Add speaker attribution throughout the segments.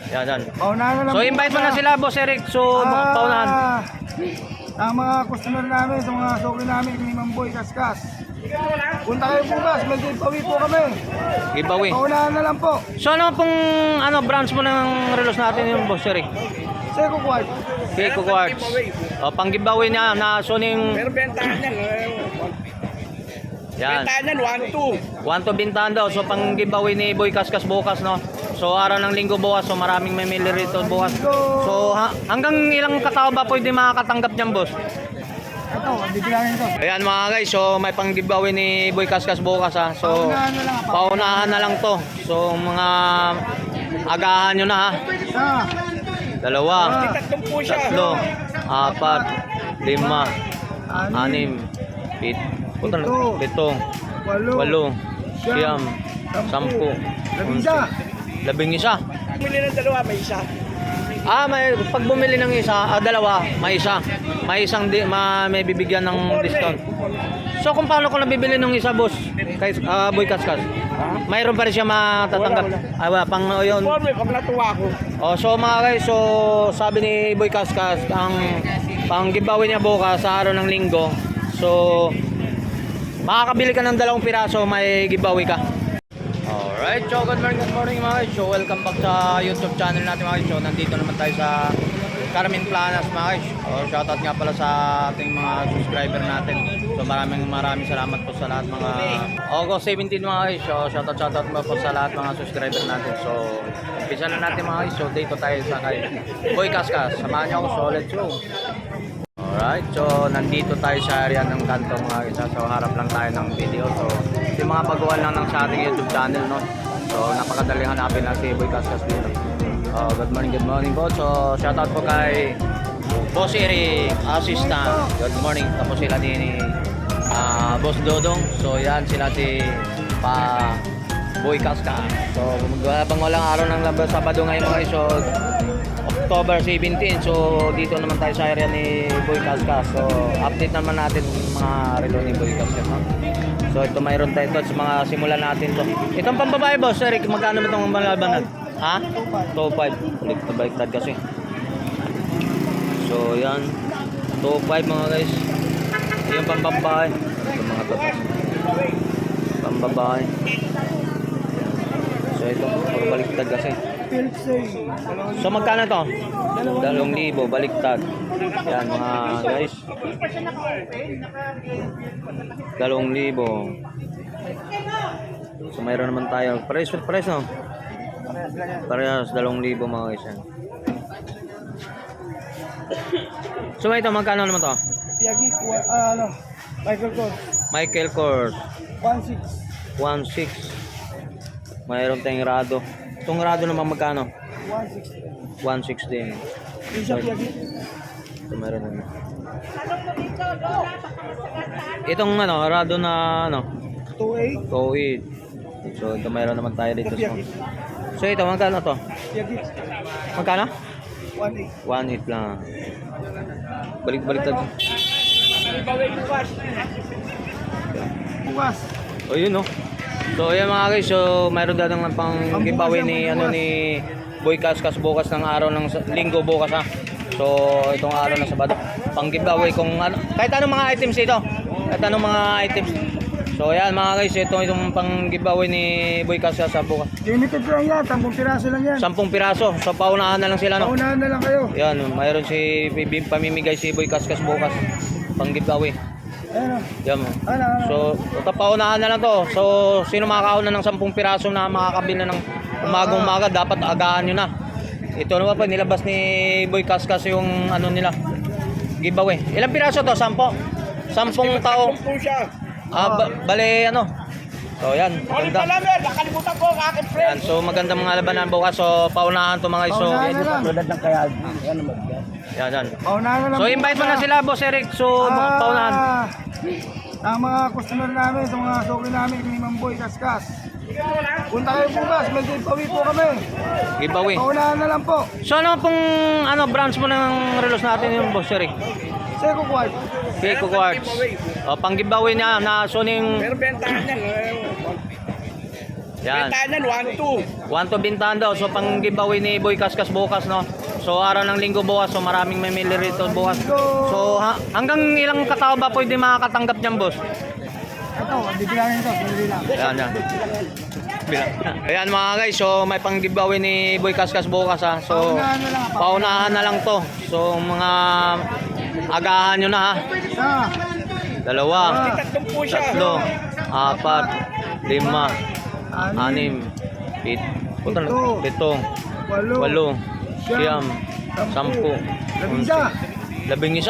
Speaker 1: Yan.
Speaker 2: Paunahan na lang.
Speaker 1: So invite mo na sila, Boss Eric. So paunahan.
Speaker 2: Ang mga customer namin, sa mga soki namin, ni Mamboy Kaskas. Punta kayo bukas, may giveaway po kami.
Speaker 1: Giveaway.
Speaker 2: Paunahan na lang po.
Speaker 1: So ano pong branch mo ng relos natin yung Boss Eric?
Speaker 2: Seiko Quad.
Speaker 1: Seiko Quartz. O pang giveaway niya na Sony.
Speaker 3: Pero bentahan yan.
Speaker 1: Yan.
Speaker 3: Bentahan yan, 1-2.
Speaker 1: 1 bintahan daw. So pang giveaway ni Boy Kaskas bukas, no. So araw ng linggo bukas, so maraming mamili rito bukas. So hanggang ilang katao ba pwede makakatanggap niyan, boss?
Speaker 2: Ito, bibilangin ko.
Speaker 1: Ayan mga guys, so may pang giveaway ni Boy Kaskas bukas ha. So paunahan na lang to. So mga agahan nyo na ha.
Speaker 2: Isa.
Speaker 1: 2,
Speaker 3: Tatlong po siya.
Speaker 1: 3, 4, 5, 6, 7, 8, 9, 10, 11, 12.
Speaker 3: Bumili ng dalawa, may isa.
Speaker 1: May pag bumili ng isa, dalawa, may isa. May may bibigyan ng discount. So kung paano ko nabibili ng isa, boss, kay Boy Kaskas, mayroon pa rin siya matatanggap. Wala pang yun.
Speaker 3: Informe, pag natuwa ako.
Speaker 1: So mga guys, so sabi ni Boy Kaskas, ang pang giveaway niya bukas sa araw ng linggo. So makakabili ka ng 2 piraso, may giveaway ka. Alright, so good morning mga guys. So welcome back sa YouTube channel natin mga guys. So nandito naman tayo sa Carmen Planas mga guys. Shoutout nga pala sa ating mga subscriber natin. So maraming salamat po sa lahat mga August 17 mga guys. So shoutout po sa lahat mga subscriber natin. So umpisa na natin mga guys. So dito tayo sa kay Boy Kaskas. Samahan niyo ako, so let's go. Alright, so nandito tayo sa area ng kanto mga guys. So harap lang tayo ng video. So yung mga baguhan lang sa ating YouTube channel, no. So napakadali hanapin na si Boy Kaskas dito. Good morning po. So shoutout po kay Boss Eric, assistant. Good morning. Tapos sila ni Boss Dodong. So yan sila si Boy Kaskas. So habang walang araw ng Sabado ngayon mga guys. So October 17. So dito naman tayo sa area ni Boy Kaskas. So update naman natin mga relo ni Boy Kaskas, no? So ito mayroon tayo ito sa mga simulan natin to. Itong pambabae, Boss Eric, magkano ba itong malabanan? Ha? 2.5. Baliktad kasi. So yan 2.5 mga guys. Yung pambabae. Ito mga tatas. Pambabae. So ito baliktad kasi. So magkano to? 2,000 baliktad. Yan mga guys. 2,000. So mayroon naman tayo. Price no? Parehas 2,000 mga guys. Yan. So ito magkano naman to?
Speaker 2: Yagi, Michael Kors.
Speaker 1: Michael Kors.
Speaker 2: 1.6.
Speaker 1: 1.6. Mayroon tayong rado. Itong rado naman magkano?
Speaker 2: 1.6.
Speaker 1: 1.6 din.
Speaker 2: Isa Yagi.
Speaker 1: Ito mayroon naman. Itong rado na
Speaker 2: 2.8.
Speaker 1: 2.8. So ito mayroon naman tayo dito. So ito magkano to?
Speaker 2: Yagi.
Speaker 1: Magkano?
Speaker 2: 1.8.
Speaker 1: 1.8 lang. Balik-baliktad.
Speaker 2: Bukas.
Speaker 1: O yun no. So ayan mga guys, so mayroon daw ng pang giveaway ni Boy Kaskas bukas ng araw ng linggo bukas ha. So itong araw ng Sabado, pang giveaway kung kahit anong mga items ito. Kahit anong mga items. So ayan mga guys, itong pang giveaway ni Boy Kaskas sa bukas.
Speaker 2: Limited lang yan, 10 piraso lang yan.
Speaker 1: 10 piraso. So paunahan na lang sila no.
Speaker 2: Paunahan na lang kayo.
Speaker 1: Yan, mayroon si pamimigay si Boy Kaskas bukas pang giveaway.
Speaker 2: Ayan.
Speaker 1: Yan. So paunahan na lang to. So sino makakauna ng 10 piraso na makakabili ng umaga dapat agahan nyo na. Ito naman po nilabas ni Boy Kaskas yung nila giveaway. Ilang piraso to? 10 tao.
Speaker 3: Po siya.
Speaker 1: Bale So yan,
Speaker 3: Ulit
Speaker 1: maganda.
Speaker 3: na lang, nakalimutan ko ang aking friend.
Speaker 1: Yan, so magandang mga labanan bukas. So paunahan to mga guys. So
Speaker 2: Paunahan na lang.
Speaker 3: Tulad ng kaya. Yan naman.
Speaker 1: yan.
Speaker 2: Paunahan na lang.
Speaker 1: So invite mo na sila, Boss Eric. So paunahan.
Speaker 2: Ang mga customer namin, sa mga soki namin, ni Mamboy Kaskas. Punta kayo bukas, may giveaway po kami.
Speaker 1: Giveaway.
Speaker 2: Paunahan na lang po.
Speaker 1: So ano pong branch mo ng relos natin yung Boss Eric?
Speaker 2: Seiko Quad.
Speaker 1: Seiko Quartz. Pang giveaway niya na Sony.
Speaker 3: Pero bentahan yan.
Speaker 1: Yan.
Speaker 3: Benta yan, 1-2.
Speaker 1: 1 to bintahan daw. So pang giveaway ni Boy Kaskas bukas, no? So araw ng linggo bukas. So maraming mamili rito bukas. So hanggang ilang katao ba pwede makakatanggap niyan, boss?
Speaker 2: Ito, bibilangin ito, pwede lang.
Speaker 1: Ayan, yan. Ayan mga guys, so may pang giveaway ni Boy Kaskas bukas, ha. So paunahan na lang to. So mga agahan nyo na, ha.
Speaker 2: Isa,
Speaker 1: 2,
Speaker 3: Tatlong po siya.
Speaker 1: 3, 4, 5, 6, 7, 8, 9, 10, 11,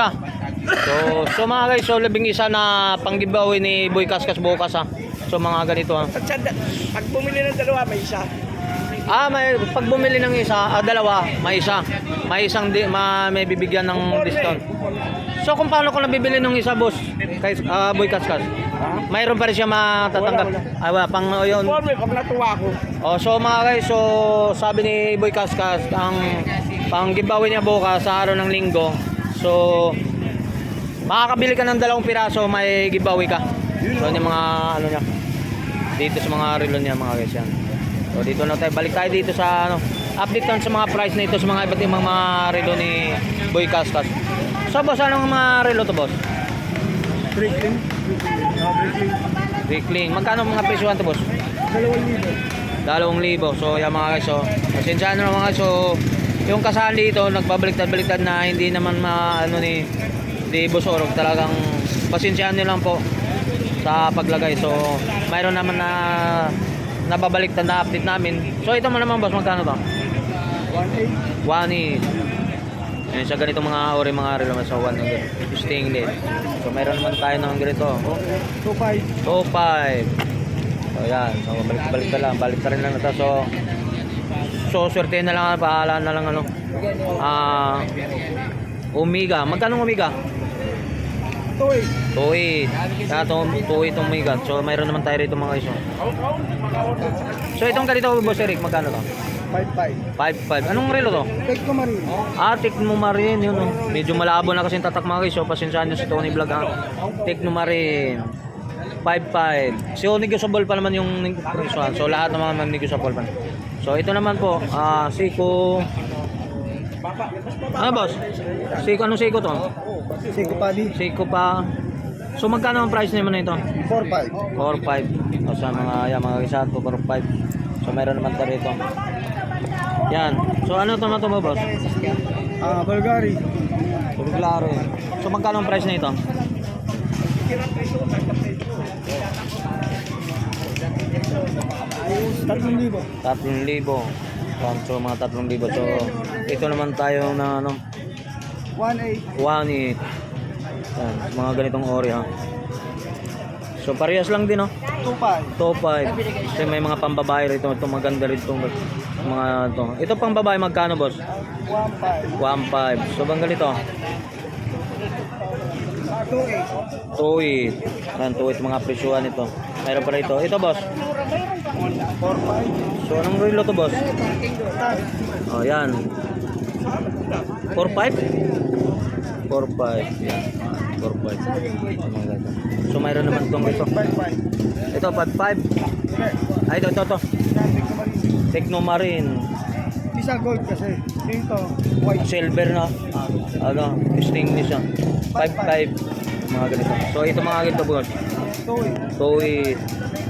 Speaker 1: 12, so mga guys, so 11 na pang giveaway ni Boy Kaskas bukas, ha. So mga ganito, ha.
Speaker 3: Pag bumili ng dalawa, may isa.
Speaker 1: May pag bumili ng isa, dalawa, may isa. May isang may bibigyan ng discount. So kung paano ko nabibili ng isa, boss? Kay Boy Kaskas. Mayroon pa rin siya matatanggap. Pang yun.
Speaker 3: Informe, pag natuwa ko.
Speaker 1: So mga guys, so sabi ni Boy Kaskas, ang pang giveaway niya bukas sa araw ng linggo. So makakabili ka ng 2 piraso, may giveaway ka. So yung mga ano niya. Dito sa mga relo niya, mga guys, yan. So dito na tayo, balik tayo dito sa update tayo sa mga price na ito sa mga iba't ibang mga relo ni Boy Kaskas. So boss, anong mga relo to, boss?
Speaker 2: Breakling.
Speaker 1: Weekling. Magkano mga presyuhan to, boss? 2,000. So yan mga guys, so pasensya na mga guys, so yung kasali dito nagbabaliktad-baliktad na hindi naman ni Boss Orog, talagang pasensyahan niyo lang po sa paglagay. So mayroon naman na nababaliktad na update namin. So ito mo naman, boss, magkano to? 1.8. Yan sa ganito mga ori mga relo, sa 100 stainless. So mayroon naman tayo ng ganito.
Speaker 2: 2.5.
Speaker 1: 2.5. So yan, so balik rin lang ito. So swerte na lang, pahala na lang Omega. Magkano Omega? 2.8. Kaya 2.8 Omega. So mayroon naman tayo rito mga iso. So itong ganito, boss Eric, magkano to?
Speaker 2: 5.5.
Speaker 1: 5.5. Anong relo to?
Speaker 2: Take ko marin.
Speaker 1: Tekno Marin, yun, oh. Medyo malabo na kasi yung tatak mga guys. So pasensyahan nyo si Tony Vlog, ha. Tekno Marin 5.5. So negotiable pa naman yung presyohan. So lahat naman negotiable pa. So ito naman po, Seiko. Ano, boss? Seiko, anong Seiko to?
Speaker 2: Seiko Padi.
Speaker 1: Seiko pa. So magkano ang price naman na ito?
Speaker 2: 4.5.
Speaker 1: 4.5. O sa mga isa to 4.5. So meron naman tayo rito. Yan. So ano to boss?
Speaker 2: Bulgari.
Speaker 1: Claro. So magkano ang price na ito?
Speaker 2: 3,000.
Speaker 1: 3,000. So mga 3,000. So ito naman tayo na
Speaker 2: 1.8.
Speaker 1: 1.8. Yan, mga ganitong ori, ha. So parehas lang din, no?
Speaker 2: 2.5.
Speaker 1: 2.5. Kasi may mga pambabae rito. Ito maganda rin itong mga to. Ito pang babae magkano, boss?
Speaker 2: 1.5.
Speaker 1: 1.5. So bang ganito?
Speaker 2: 2.8.
Speaker 1: 2.8. Yan, 2.8 mga presyuhan ito. Mayroon pa rito. Ito, boss.
Speaker 2: 4.5.
Speaker 1: So anong relo to, boss? Oh, yan. 4.5? 4.5. Yan. 4.5. So mayroon naman itong ito.
Speaker 2: 5.5.
Speaker 1: Ito, 5.5. Ay, ito. Tekno Marin.
Speaker 2: Isa gold kasi. Dito, white.
Speaker 1: Silver na. Stainless yan. 5.5. Mga ganito. So ito mga ganito, boss.
Speaker 2: 2.8.
Speaker 1: 2.8.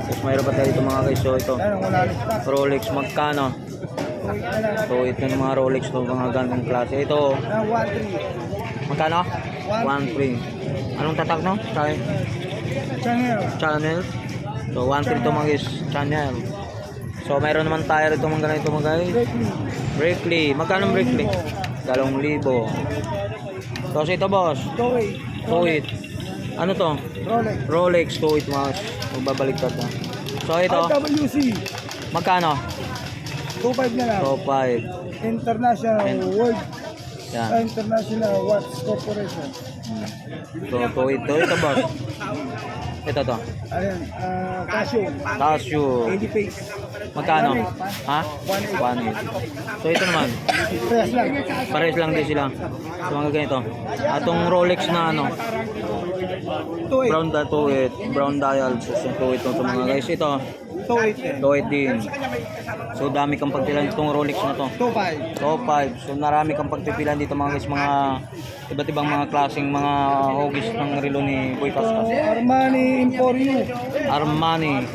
Speaker 1: Tapos mayroon pa tayo ito mga guys. So ito.
Speaker 2: Ayan, wala rin stock.
Speaker 1: Rolex, magkano?
Speaker 2: 2.8 na lang.
Speaker 1: 2.8 na mga Rolex to, mga ganong klase. Ito,
Speaker 2: Ayan, 1.3.
Speaker 1: magkano? 1.3. Anong tatak, no?
Speaker 2: Channel.
Speaker 1: Channel. So 1.3 to mga guys. Channel. So mayroon naman tayo rito mga ganito mga guys. Breakly. Magkano ang Breakly? 2,000. Tapos ito, boss.
Speaker 2: 2.8.
Speaker 1: 2.8. Ano to?
Speaker 2: Rolex.
Speaker 1: Rolex 2.8 mga. Magbabalik ka to. So ito,
Speaker 2: IWC.
Speaker 1: magkano?
Speaker 2: 2.5 na lang.
Speaker 1: 2.5.
Speaker 2: International World.
Speaker 1: Yan.
Speaker 2: International Watch Corporation.
Speaker 1: So 2.8 to. Ito, boss. Ito to.
Speaker 2: Ayan, Casio.
Speaker 1: Casio.
Speaker 2: 80 face.
Speaker 1: Magkano? Ha? 1.8. So ito naman.
Speaker 2: Press lang.
Speaker 1: Pares lang din sila. So mga ganito. Atong Rolex na
Speaker 2: 2.8.
Speaker 1: brown dial 2.8. Brown dial. So 2.8 to mga guys. Ito.
Speaker 2: 2.8
Speaker 1: 2.8 din. So dami kang pagpilan itong Rolex na to.
Speaker 2: 2.5.
Speaker 1: Top 5. So marami kang pagpipilan dito mga guys, mga iba't ibang mga klaseng mga hogis ng relo ni Boy Kaskas.
Speaker 2: Armani Emporio.
Speaker 1: Armani.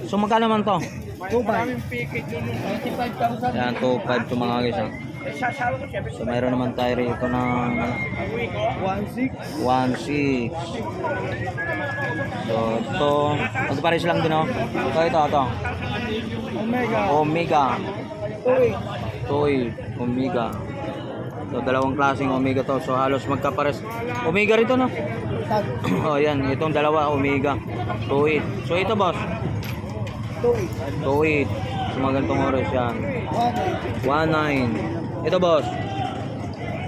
Speaker 1: So magkano man to?
Speaker 2: 2.5.
Speaker 1: Yan, 2.5 to mga guys. Ha? So mayroon naman tayo rito ng
Speaker 2: 1.6.
Speaker 1: 1.6. So ito, magpares lang din oh. Ito.
Speaker 2: Omega.
Speaker 1: Omega.
Speaker 2: 2.8.
Speaker 1: Toy, Omega. So dalawang klaseng Omega to. So halos magkapares. Omega rito no?
Speaker 2: Tag.
Speaker 1: Oh yan, itong dalawa Omega. 2.8. So ito boss,
Speaker 2: 2.8.
Speaker 1: 2.8. So mga ganitong oras yan.
Speaker 2: 1.8.
Speaker 1: 1.9. Ito boss,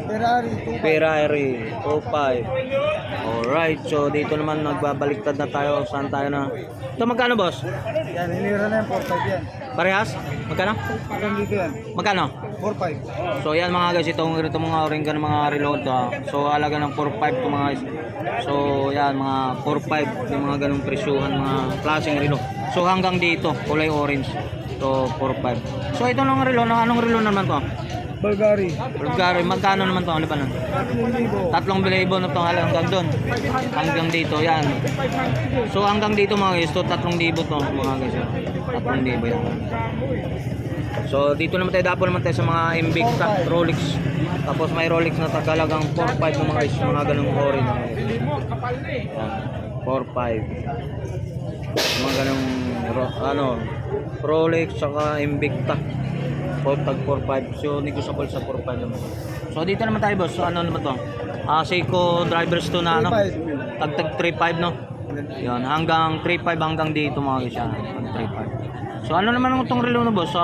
Speaker 2: Ferrari. 2.5.
Speaker 1: Ferrari 2.5. Alright, so dito naman nagbabaliktad na tayo. Saan tayo na? Ito magkano boss?
Speaker 2: Yan, hinira na yung 4.5 yan.
Speaker 1: Parehas? Magkano?
Speaker 2: Hanggang dito yan.
Speaker 1: Magkano?
Speaker 2: 4.5.
Speaker 1: So yan mga guys, itong mga ring ng mga reload to. So halaga ng 4.5 to mga guys. So yan mga 4.5 yung mga ganung presyuhan, mga klaseng relo. So hanggang dito, kulay orange. So 4.5. So ito ng relo, anong relo naman to?
Speaker 2: Bulgari.
Speaker 1: Bulgari, magkano naman to? Ano ba nun?
Speaker 2: 3,000.
Speaker 1: 3,000 na to hanggang doon. Hanggang dito, yan. So hanggang dito mga guys, to 3,000 to mga guys. 3,000 yan. So dito naman tayo, dapo naman tayo sa mga Invicta, Rolex. Tapos may Rolex na tagalagang 4.5 na mga guys, mga ganung ori na mga guys. Yan, 4.5. Mga ganung Rolex saka Invicta. Tag 4.5. So negotiable sa 4.5 naman. So dito naman tayo boss. So ano naman to? Seiko drivers to na ano? Tag 3.5 no? Yan, hanggang 3.5 hanggang dito mga guys yan. 3.5. So ano naman itong relo na boss?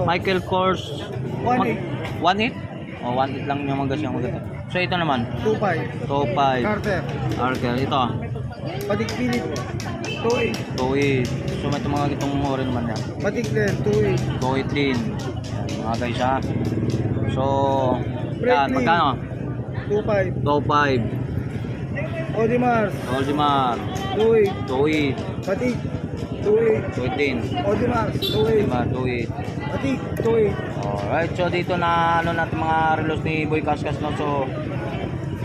Speaker 1: Michael Kors
Speaker 2: 1.8.
Speaker 1: 1.8? Oh, 1.8 lang yung mga guys yung maganda. So ito naman
Speaker 2: 2.5.
Speaker 1: 2.5.
Speaker 2: Carter.
Speaker 1: Arkel, ito
Speaker 2: Patik Philip. 2.8.
Speaker 1: 2.8. So may itong mga itong ori naman yan.
Speaker 2: Patik Len. 2.8.
Speaker 1: 2.8 din. Mga guys ha. So yan,
Speaker 2: Breitling.
Speaker 1: magkano?
Speaker 2: 2.5.
Speaker 1: 2.5.
Speaker 2: Audemars.
Speaker 1: Audemars
Speaker 2: 2.8.
Speaker 1: 2.8.
Speaker 2: Patik. 2.8.
Speaker 1: 2.8 din.
Speaker 2: Audemars. 2.8.
Speaker 1: Audemars 2.8.
Speaker 2: Patik. 2.8.
Speaker 1: Alright, so dito na ano natin mga relos ni Boy Kaskas no.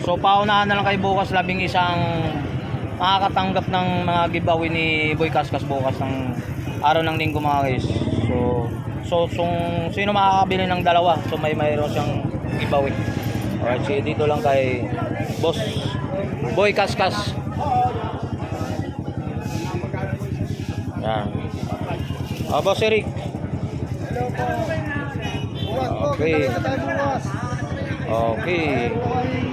Speaker 1: So paunahan na lang kay bukas, labing isang makakatanggap ng mga giveaway ni Boy Kaskas bukas ng araw ng linggo mga guys. So sino makakabili ng dalawa, so mayroon siyang giveaway. Alright, so dito lang kay Boss Boy Kaskas. Yan. Boss Eric.
Speaker 2: Hello po. Bukas po.
Speaker 1: Okay.
Speaker 2: Kita tayo bukas.
Speaker 1: Okay.
Speaker 2: Mayroon po kaming